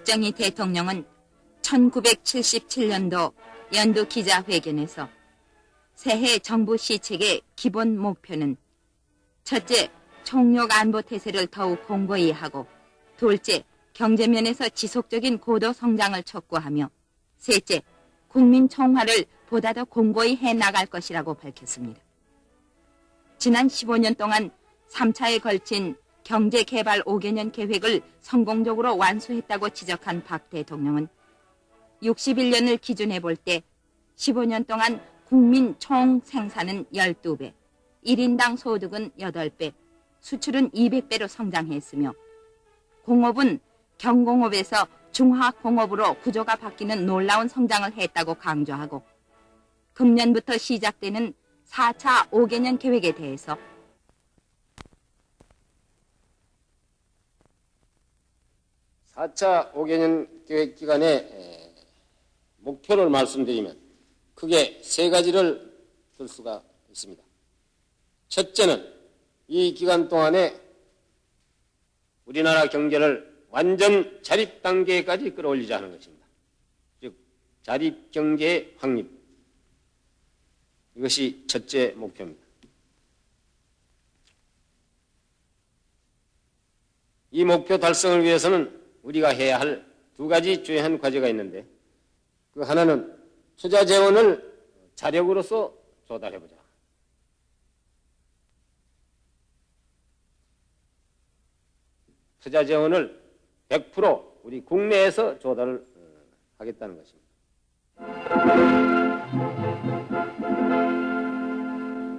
박정희 대통령은 1977년도 연도 기자회견에서 새해 정부 시책의 기본 목표는 첫째, 총력 안보 태세를 더욱 공고히 하고 둘째, 경제면에서 지속적인 고도 성장을 촉구하며 셋째, 국민 총화를 보다 더 공고히 해나갈 것이라고 밝혔습니다. 지난 15년 동안 3차에 걸친 경제개발 5개년 계획을 성공적으로 완수했다고 지적한 박 대통령은 61년을 기준해 볼 때 15년 동안 국민 총 생산은 12배, 1인당 소득은 8배, 수출은 200배로 성장했으며 공업은 경공업에서 중화공업으로 구조가 바뀌는 놀라운 성장을 했다고 강조하고 금년부터 시작되는 4차 5개년 계획에 대해서 4차 5개년 계획 기간의 목표를 말씀드리면 크게 세 가지를 들 수가 있습니다. 첫째는 이 기간 동안에 우리나라 경제를 완전 자립 단계까지 끌어올리자 하는 것입니다. 즉 자립 경제의 확립. 이것이 첫째 목표입니다. 이 목표 달성을 위해서는 우리가 해야 할 두 가지 주요한 과제가 있는데 그 하나는 투자 재원을 자력으로서 조달해보자. 투자 재원을 100% 우리 국내에서 조달을 하겠다는 것입니다.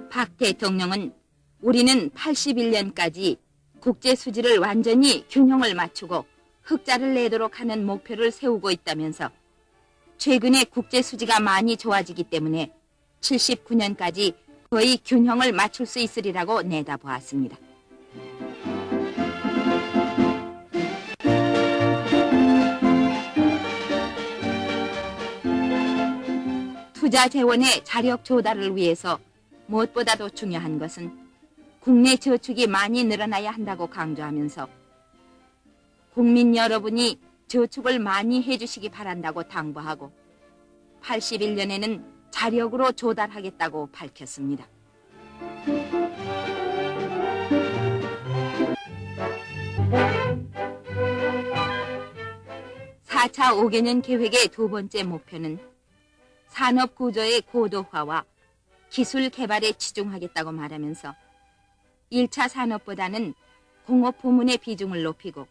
박 대통령은 우리는 81년까지 국제 수지를 완전히 균형을 맞추고 흑자를 내도록 하는 목표를 세우고 있다면서 최근에 국제 수지가 많이 좋아지기 때문에 79년까지 거의 균형을 맞출 수 있으리라고 내다보았습니다. 투자 재원의 자력 조달을 위해서 무엇보다도 중요한 것은 국내 저축이 많이 늘어나야 한다고 강조하면서 국민 여러분이 저축을 많이 해주시기 바란다고 당부하고 81년에는 자력으로 조달하겠다고 밝혔습니다. (4차 5개년) 계획의 두 번째 목표는 산업 구조의 고도화와 기술 개발에 치중하겠다고 말하면서 1차 산업보다는 공업 부문의 비중을 높이고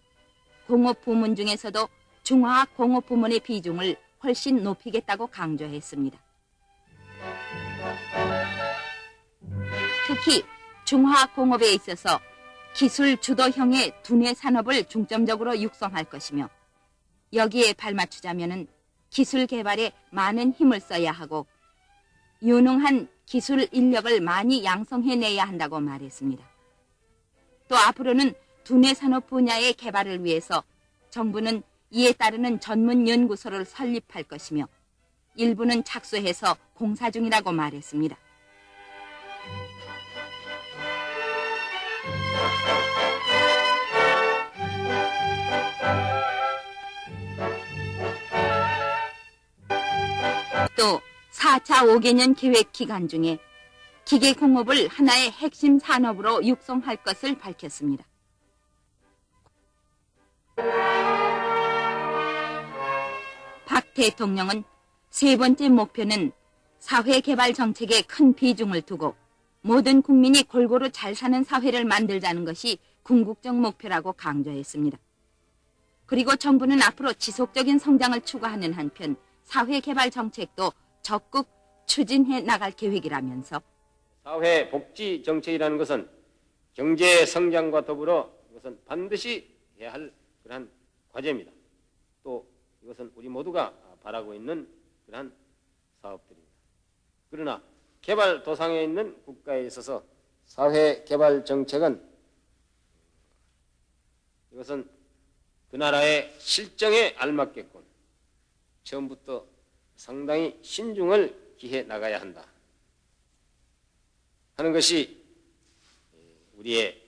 공업 부문 중에서도 중화학 공업 부문의 비중을 훨씬 높이겠다고 강조했습니다. 특히 중화학 공업에 있어서 기술 주도형의 두뇌 산업을 중점적으로 육성할 것이며 여기에 발맞추자면은 기술 개발에 많은 힘을 써야 하고 유능한 기술 인력을 많이 양성해내야 한다고 말했습니다. 또 앞으로는 두뇌 산업 분야의 개발을 위해서 정부는 이에 따르는 전문 연구소를 설립할 것이며 일부는 착수해서 공사 중이라고 말했습니다. 또 4차 5개년 계획 기간 중에 기계공업을 하나의 핵심 산업으로 육성할 것을 밝혔습니다. 박 대통령은 세 번째 목표는 사회개발 정책에 큰 비중을 두고 모든 국민이 골고루 잘 사는 사회를 만들자는 것이 궁극적 목표라고 강조했습니다. 그리고 정부는 앞으로 지속적인 성장을 추구하는 한편 사회개발 정책도 적극 추진해 나갈 계획이라면서 사회복지 정책이라는 것은 경제 성장과 더불어 이것은 반드시 해야 할 그러한 과제입니다. 또 이것은 우리 모두가 바라고 있는 그러한 사업들입니다. 그러나 개발도상에 있는 국가에 있어서 사회개발 정책은 이것은 그 나라의 실정에 알맞게끔 처음부터 상당히 신중을 기해 나가야 한다 하는 것이 우리의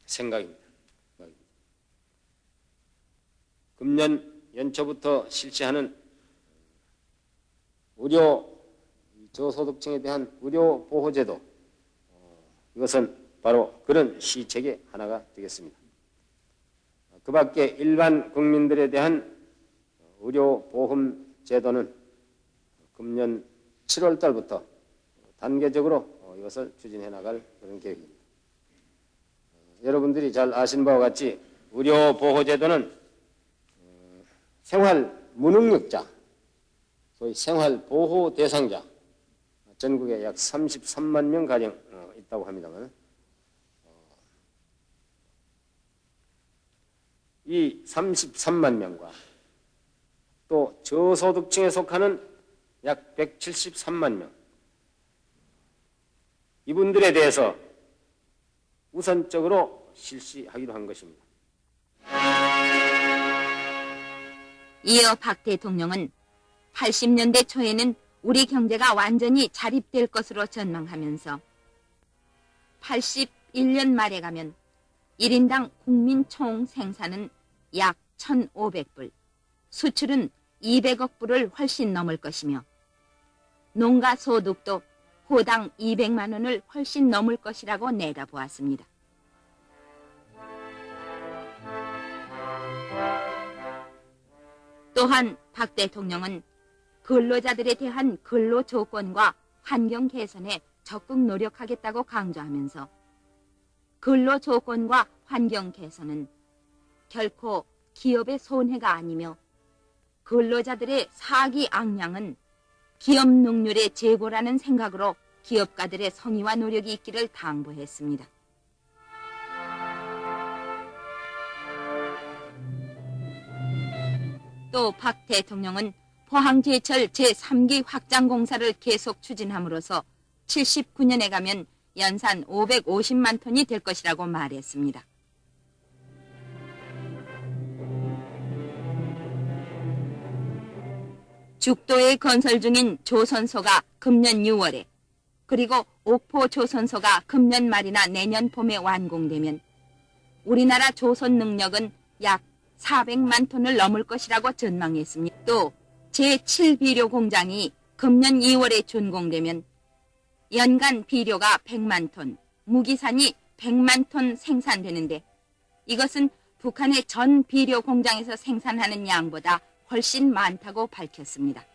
생각입니다. 금년 연초부터 실시하는 의료 저소득층에 대한 의료 보호제도, 이것은 바로 그런 시책의 하나가 되겠습니다. 그 밖에 일반 국민들에 대한 의료보험 제도는 금년 7월 달부터 단계적으로 이것을 추진해 나갈 그런 계획입니다. 여러분들이 잘 아신 바와 같이 의료보호제도는 생활무능력자, 소위 생활보호 대상자, 전국에 약 33만 명가량 있다고 합니다만, 이 33만 명과 또 저소득층에 속하는 약 173만 명, 이분들에 대해서 우선적으로 실시하기로 한 것입니다. 이어 박 대통령은 80년대 초에는 우리 경제가 완전히 자립될 것으로 전망하면서 81년 말에 가면 1인당 국민 총 생산은 약 1,500불, 수출은 200억 불을 훨씬 넘을 것이며 농가 소득도 호당 200만 원을 훨씬 넘을 것이라고 내다보았습니다. 또한 박 대통령은 근로자들에 대한 근로 조건과 환경 개선에 적극 노력하겠다고 강조하면서 근로 조건과 환경 개선은 결코 기업의 손해가 아니며 근로자들의 사기 악량은 기업 능률의 재고라는 생각으로 기업가들의 성의와 노력이 있기를 당부했습니다. 또 박 대통령은 포항제철 제3기 확장 공사를 계속 추진함으로써 79년에 가면 연산 550만 톤이 될 것이라고 말했습니다. 죽도에 건설 중인 조선소가 금년 6월에 그리고 옥포 조선소가 금년 말이나 내년 봄에 완공되면 우리나라 조선 능력은 약 400만 톤을 넘을 것이라고 전망했습니다. 또 제7비료 공장이 금년 2월에 준공되면 연간 비료가 100만 톤, 무기산이 100만 톤 생산되는데 이것은 북한의 전 비료 공장에서 생산하는 양보다 훨씬 많다고 밝혔습니다.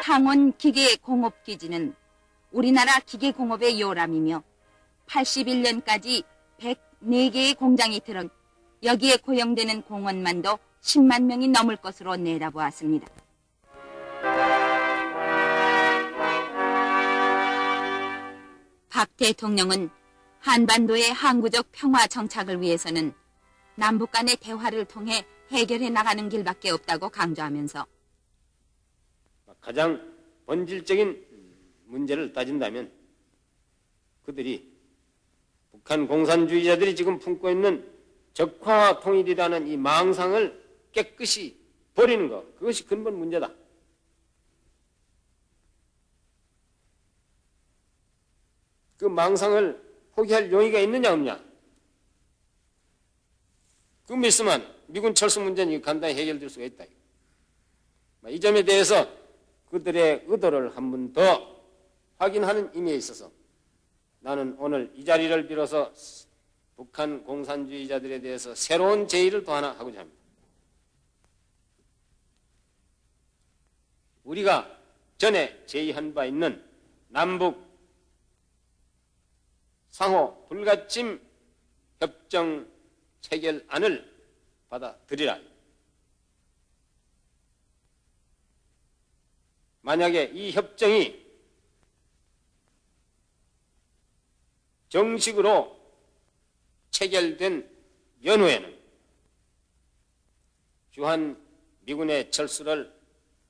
창원 기계공업기지는 우리나라 기계공업의 요람이며 81년까지 104개의 공장이 들어 여기에 고용되는 공원만도 10만 명이 넘을 것으로 내다보았습니다. 박 대통령은 한반도의 항구적 평화 정착을 위해서는 남북 간의 대화를 통해 해결해 나가는 길밖에 없다고 강조하면서 가장 본질적인 문제를 따진다면 그들이 북한 공산주의자들이 지금 품고 있는 적화와 통일이라는 이 망상을 깨끗이 버리는 것, 그것이 근본 문제다. 그 망상을 포기할 용의가 있느냐 없느냐. 그 믿으면 미군 철수 문제는 간단히 해결될 수가 있다. 이 점에 대해서 그들의 의도를 한 번 더 확인하는 의미에 있어서 나는 오늘 이 자리를 빌어서 북한 공산주의자들에 대해서 새로운 제의를 또 하나 하고자 합니다. 우리가 전에 제의한 바 있는 남북 상호 불가침 협정 체결안을 받아들이라. 만약에 이 협정이 정식으로 체결된 연후에는 주한 미군의 철수를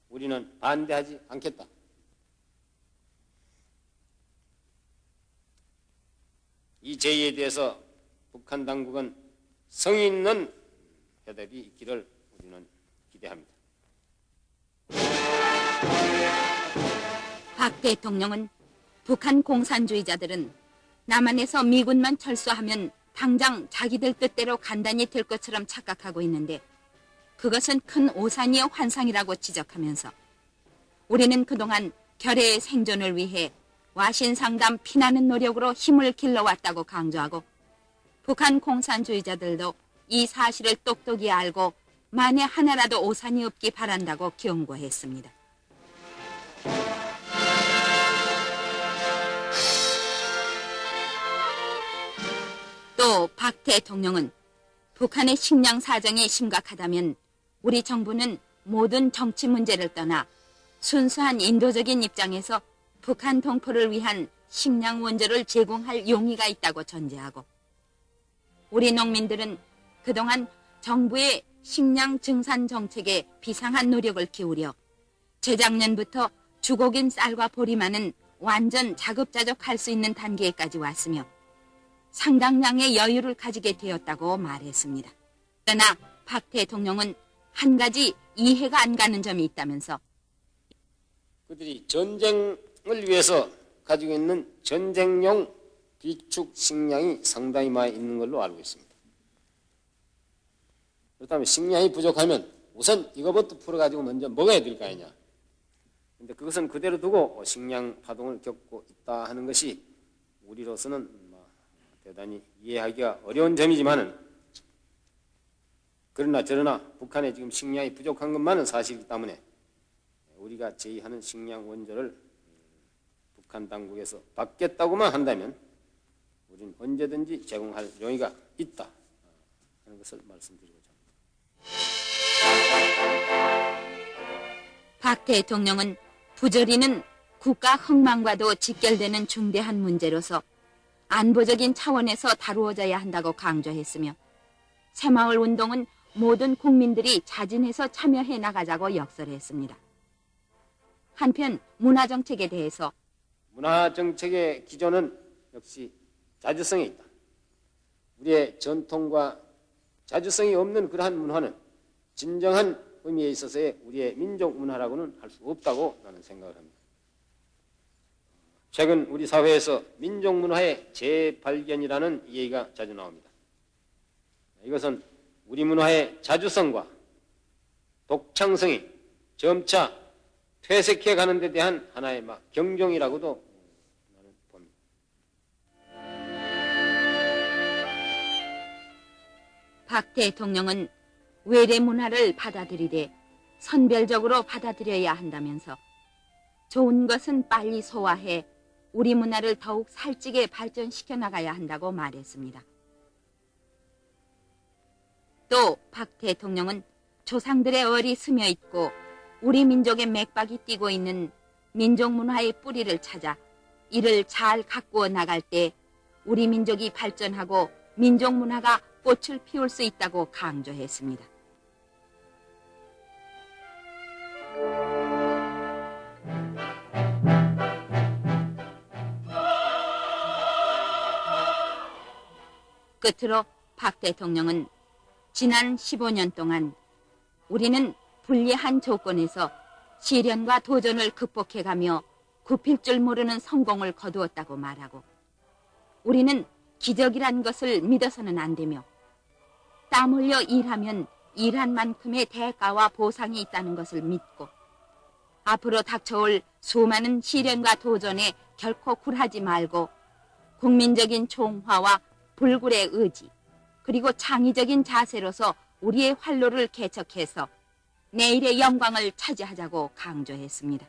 우리는 반대하지 않겠다. 이 제의에 대해서 북한 당국은 성의 있는 대답이 있기를 우리는 기대합니다. 박 대통령은 북한 공산주의자들은 남한에서 미군만 철수하면 당장 자기들 뜻대로 간단히 될 것처럼 착각하고 있는데 그것은 큰 오산이의 환상이라고 지적하면서 우리는 그동안 결의의 생존을 위해 와신상담 피나는 노력으로 힘을 길러왔다고 강조하고 북한 공산주의자들도 이 사실을 똑똑히 알고 만에 하나라도 오산이 없기 바란다고 경고했습니다. 또 박 대통령은 북한의 식량 사정이 심각하다면 우리 정부는 모든 정치 문제를 떠나 순수한 인도적인 입장에서 북한 동포를 위한 식량 원조를 제공할 용의가 있다고 전제하고 우리 농민들은 그동안 정부의 식량 증산 정책에 비상한 노력을 기울여 재작년부터 주곡인 쌀과 보리만은 완전 자급자족할 수 있는 단계까지 왔으며 상당량의 여유를 가지게 되었다고 말했습니다. 그러나 박 대통령은 한 가지 이해가 안 가는 점이 있다면서 그들이 전쟁을 위해서 가지고 있는 전쟁용 비축 식량이 상당히 많이 있는 걸로 알고 있습니다. 그렇다면 식량이 부족하면 우선 이거부터 풀어가지고 먼저 먹어야 될 거 아니냐. 그런데 그것은 그대로 두고 식량 파동을 겪고 있다 하는 것이 우리로서는 대단히 이해하기가 어려운 점이지만은 그러나 저러나 북한에 지금 식량이 부족한 것만은 사실이기 때문에 우리가 제의하는 식량 원조를 북한 당국에서 받겠다고만 한다면 우리는 언제든지 제공할 용의가 있다 하는 것을 말씀드리고자 합니다. 박 대통령은 부조리는 국가 흥망과도 직결되는 중대한 문제로서 안보적인 차원에서 다루어져야 한다고 강조했으며 새마을 운동은 모든 국민들이 자진해서 참여해 나가자고 역설했습니다. 한편 문화정책에 대해서 문화정책의 기조는 역시 자주성이 있다. 우리의 전통과 자주성이 없는 그러한 문화는 진정한 의미에 있어서의 우리의 민족 문화라고는 할 수 없다고 나는 생각을 합니다. 최근 우리 사회에서 민족 문화의 재발견이라는 얘기가 자주 나옵니다. 이것은 우리 문화의 자주성과 독창성이 점차 퇴색해 가는 데 대한 하나의 경종이라고도 나는 봅니다. 박 대통령은 외래 문화를 받아들이되 선별적으로 받아들여야 한다면서 좋은 것은 빨리 소화해 우리 문화를 더욱 살찌게 발전시켜 나가야 한다고 말했습니다. 또 박 대통령은 조상들의 얼이 스며 있고 우리 민족의 맥박이 뛰고 있는 민족 문화의 뿌리를 찾아 이를 잘 가꾸어 나갈 때 우리 민족이 발전하고 민족 문화가 꽃을 피울 수 있다고 강조했습니다. 끝으로 박 대통령은 지난 15년 동안 우리는 불리한 조건에서 시련과 도전을 극복해가며 굽힐 줄 모르는 성공을 거두었다고 말하고 우리는 기적이란 것을 믿어서는 안 되며 땀 흘려 일하면 일한 만큼의 대가와 보상이 있다는 것을 믿고 앞으로 닥쳐올 수많은 시련과 도전에 결코 굴하지 말고 국민적인 총화와 불굴의 의지 그리고 창의적인 자세로서 우리의 활로를 개척해서 내일의 영광을 차지하자고 강조했습니다.